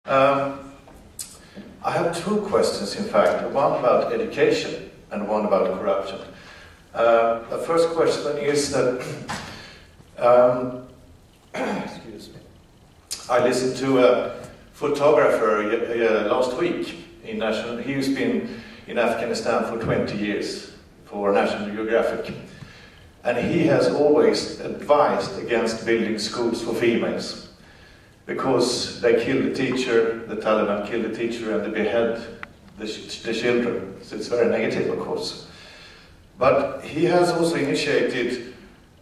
I have two questions, in fact, one about education and one about corruption. The first question is that excuse me. I listened to a photographer last week in National. He's been in Afghanistan for 20 years for National Geographic, and he has always advised against building schools for females because they kill the teacher, the Taliban kill the teacher, and they behead the children. So it's very negative, of course. But he has also initiated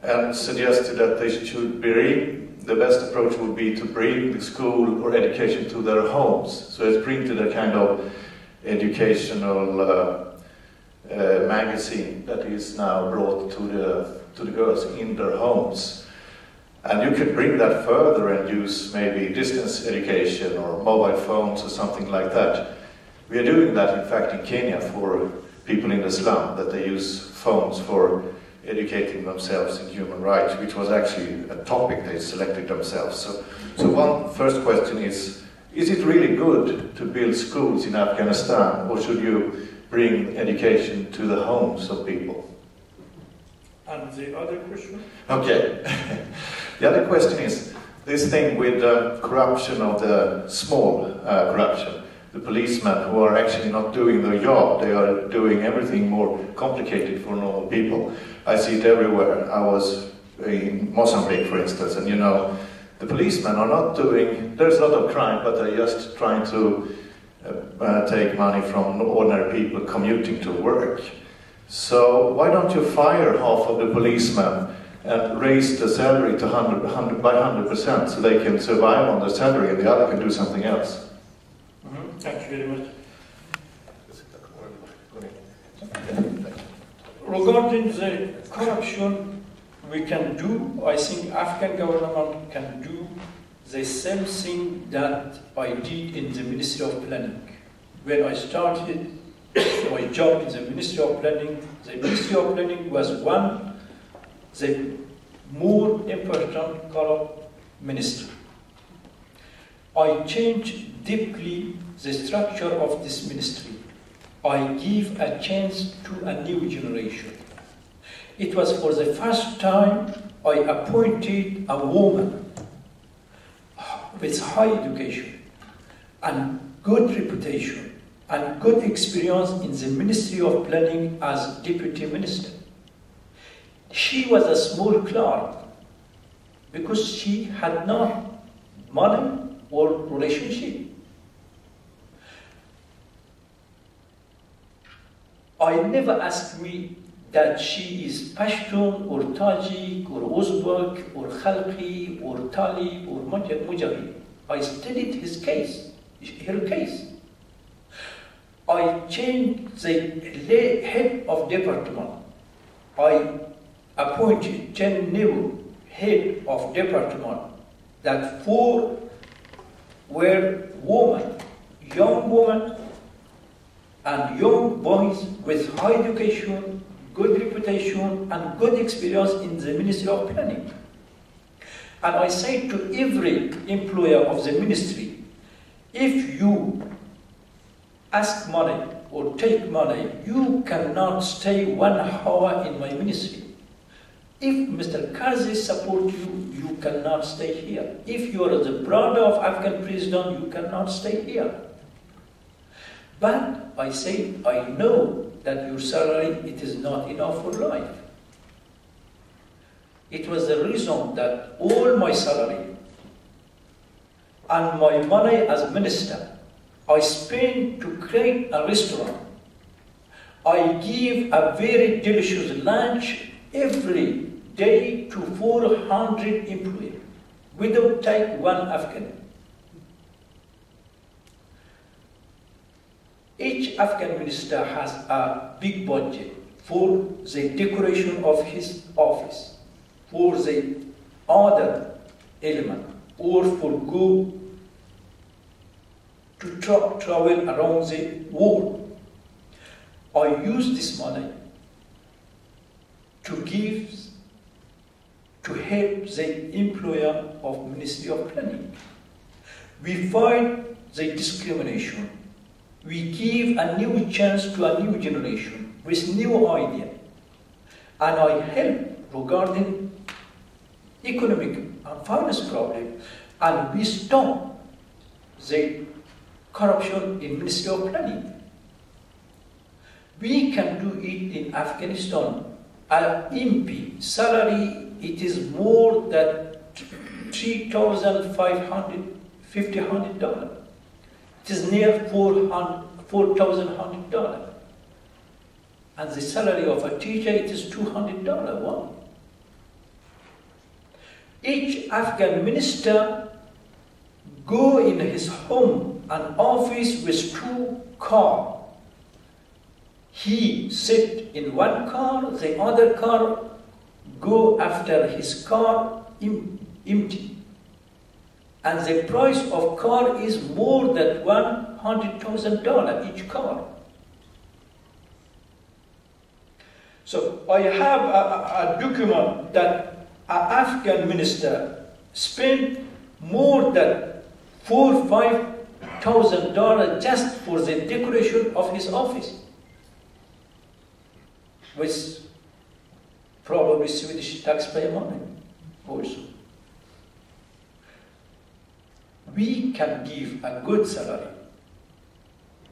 and suggested that they should the best approach would be to bring the school or education to their homes. So it's printed a kind of educational magazine that is now brought to the girls in their homes. And you could bring that further and use maybe distance education or mobile phones or something like that. We are doing that, in fact, in Kenya for people in the slum, that they use phones for educating themselves in human rights, which was actually a topic they selected themselves. So one first question is it really good to build schools in Afghanistan, or should you bring education to the homes of people? And the other question? Okay. The other question is this thing with corruption of the small corruption. The policemen who are actually not doing their job, they are doing everything more complicated for normal people. I see it everywhere. I was in Mozambique, for instance, and you know, the policemen are not doing, there's a lot of crime, but they're just trying to take money from ordinary people commuting to work. So why don't you fire half of the policemen and raise the salary to 100% so they can survive on their salary and the other can do something else? Thank you very much. Regarding the corruption, we can do, I think Afghan government can do the same thing that I did in the Ministry of Planning. When I started my job in the Ministry of Planning was the more important corrupt ministry. I changed deeply the structure of this ministry. I give a chance to a new generation. It was for the first time I appointed a woman with high education and good reputation and good experience in the Ministry of Planning as Deputy Minister. She was a small clerk because she had not money or relationship. I never asked me that she is Pashtun or Tajik or Uzbek or Khalqi or Talib or Mujahid. I studied her case. I changed the head of department. I appointed 10 new head of department, that 4 were women, young women and young boys with high education, good reputation and good experience in the Ministry of Planning. And I say to every employer of the ministry, if you ask money or take money, you cannot stay 1 hour in my ministry. If Mr. Karzai supports you, you cannot stay here. If you are the brother of Afghan president, you cannot stay here. But I say, I know that your salary, it is not enough for life. It was the reason that all my salary and my money as minister, I spent to create a restaurant. I give a very delicious lunch every day to 400 employees without take 1 Afghan. Each Afghan minister has a big budget for the decoration of his office, for the other element, or for go to travel around the world. I use this money to help the employer of Ministry of Planning. We find the discrimination. We give a new chance to a new generation with new idea. And I help regarding economic and finance problem, and we stop the corruption in Ministry of Planning. We can do it in Afghanistan. An MP salary, it is more than $3,550. It is near $4,100. And the salary of a teacher, it is $200. Wow. Each Afghan minister go in his home and office with 2 cars. He sit in one car, the other car go after his car empty. And the price of car is more than $100,000 each car. So I have a document that an Afghan minister spent more than $4,000 or $5,000 just for the decoration of his office, with probably Swedish taxpayer money also. We can give a good salary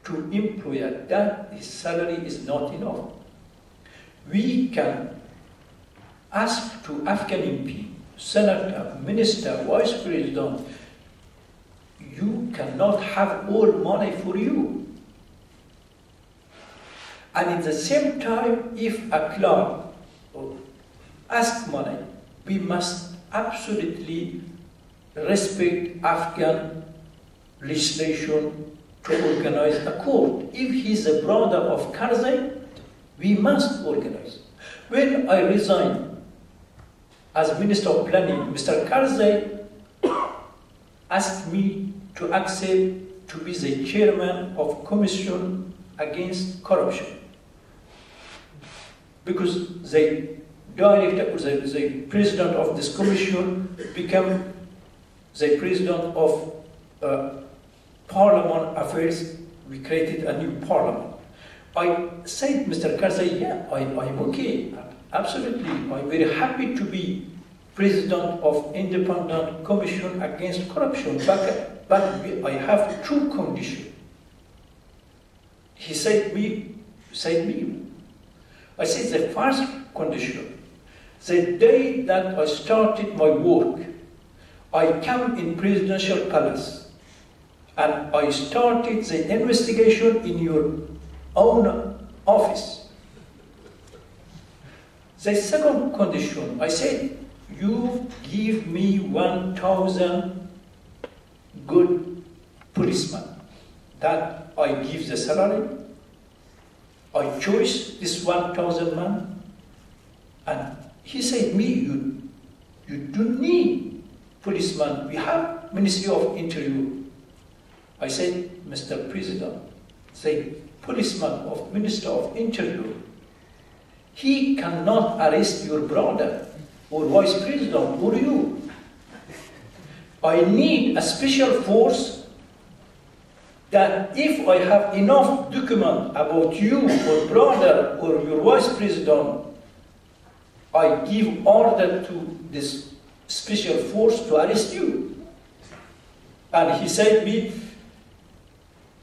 to employer that his salary is not enough. We can ask to Afghan MP, senator, minister, vice president, you cannot have all money for you. And at the same time, if a clerk asks money, we must absolutely respect Afghan legislation to organize a court. If he's a brother of Karzai, we must organize. When I resigned as Minister of Planning, Mr. Karzai asked me to accept to be the chairman of Commission Against Corruption, because the director, the president of this commission became the president of Parliament Affairs. We created a new parliament. I said, Mr. Karzai, yeah, I'm okay, absolutely. I'm very happy to be president of Independent Commission Against Corruption, but I have 2 conditions. He said me, I said the first condition, the day that I started my work, I came in presidential palace and I started the investigation in your own office. The second condition, I said, you give me 1,000 good policemen that I give the salary. I chose this 1,000 men, and he said me, you don't need policemen. We have Ministry of Interior. I said, Mr. President, the policeman of Minister of Interior, he cannot arrest your brother or vice president or you. I need a special force that if I have enough document about you or brother or your vice president, I give order to this special force to arrest you. And he said me,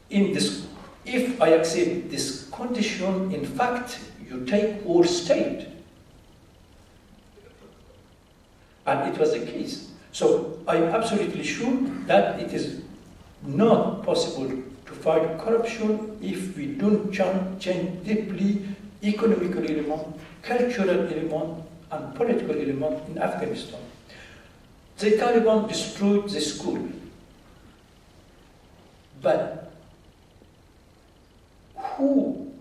if I accept this condition, in fact, you take our state. And it was the case. So I'm absolutely sure that it is not possible to fight corruption if we don't change deeply economical element, cultural element, and political element in Afghanistan. The Taliban destroyed the school. But who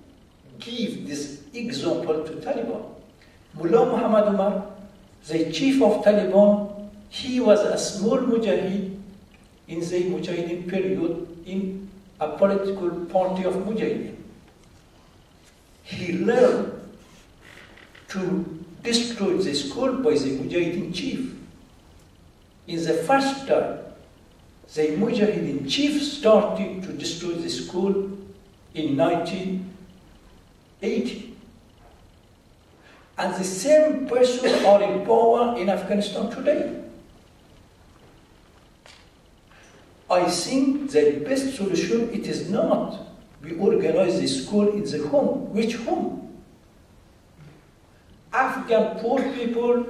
gave this example to Taliban? Mullah Muhammad Umar, the chief of Taliban, he was a small mujahid in the Mujahideen period in a political party of Mujahideen. He learned to destroy the school by the Mujahideen chief. In the first time, the Mujahideen chief started to destroy the school in 1980. And the same person are in power in Afghanistan today. I think the best solution, it is not we organize the school in the home. Which home? Afghan poor people,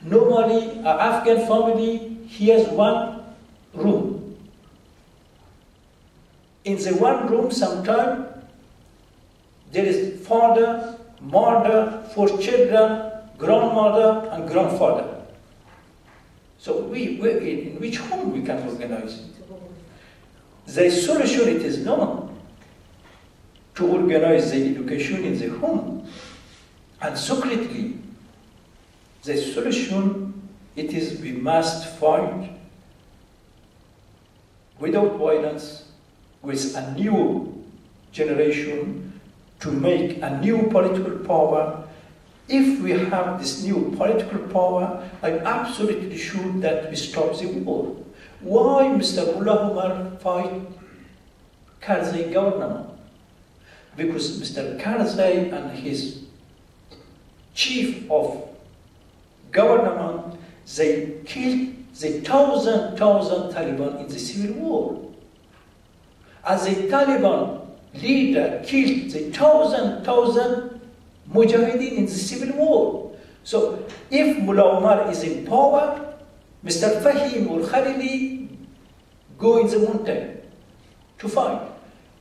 normally an Afghan family, he has one room. In the one room, sometimes there is father, mother, 4 children, grandmother, and grandfather. So in which home we can organize it? The solution, it is not to organize the education in the home and secretly. The solution, it is we must fight without violence with a new generation to make a new political power. If we have this new political power, I'm absolutely sure that we stop the war. Why Mr. Mullah Omar fight Karzai government? Because Mr. Karzai and his chief of government, they killed the thousand Taliban in the civil war. As the Taliban leader killed the thousand Mujahideen in the civil war. So if Mullah Omar is in power, Mr. Fahim or Khalili go in the mountain to fight.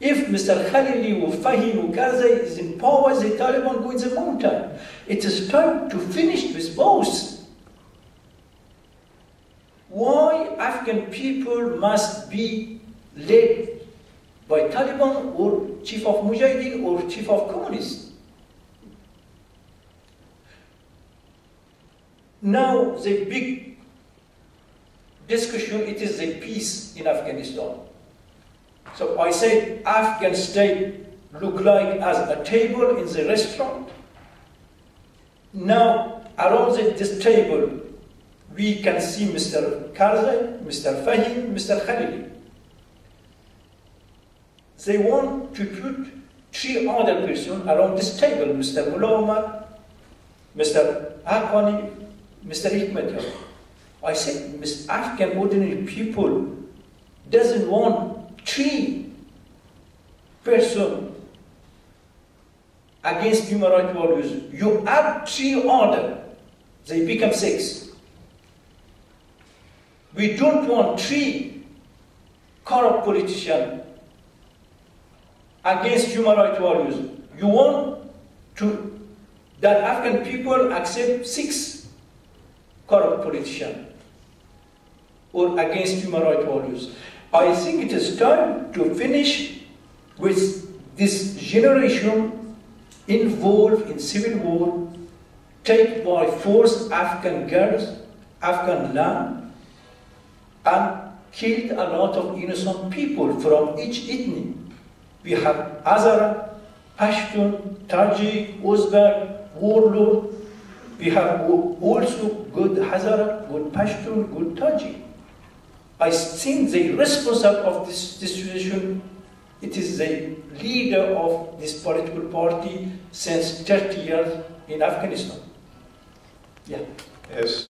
If Mr. Khalili or Fahim or Karzai is in power, the Taliban go in the mountain. It is time to finish with both. Why Afghan people must be led by Taliban or chief of Mujahideen or chief of communists? Now the big discussion, it is the peace in Afghanistan. So I said Afghan state look like as a table in the restaurant. Now around this table we can see Mr. Karzai, Mr. Fahim, Mr. Khalili. They want to put 3 other persons around this table, Mr. Mullah Omar, Mr. Haqqani, Mr. Hikmet. I said, Afghan ordinary people doesn't want 3 persons against human rights values. You add 3 other, they become 6. We don't want 3 corrupt politicians against human rights values. You want that Afghan people accept 6 corrupt politicians or against human rights values. I think it is time to finish with this generation involved in civil war, take by force Afghan girls, Afghan land, and killed a lot of innocent people from each ethnic. We have Hazara, Pashtun, Tajik, Uzbek, warlord. We have also good Hazara, good Pashtun, good Tajik. I think the responsible of this situation, it is the leader of this political party since 30 years in Afghanistan. Yeah. Yes.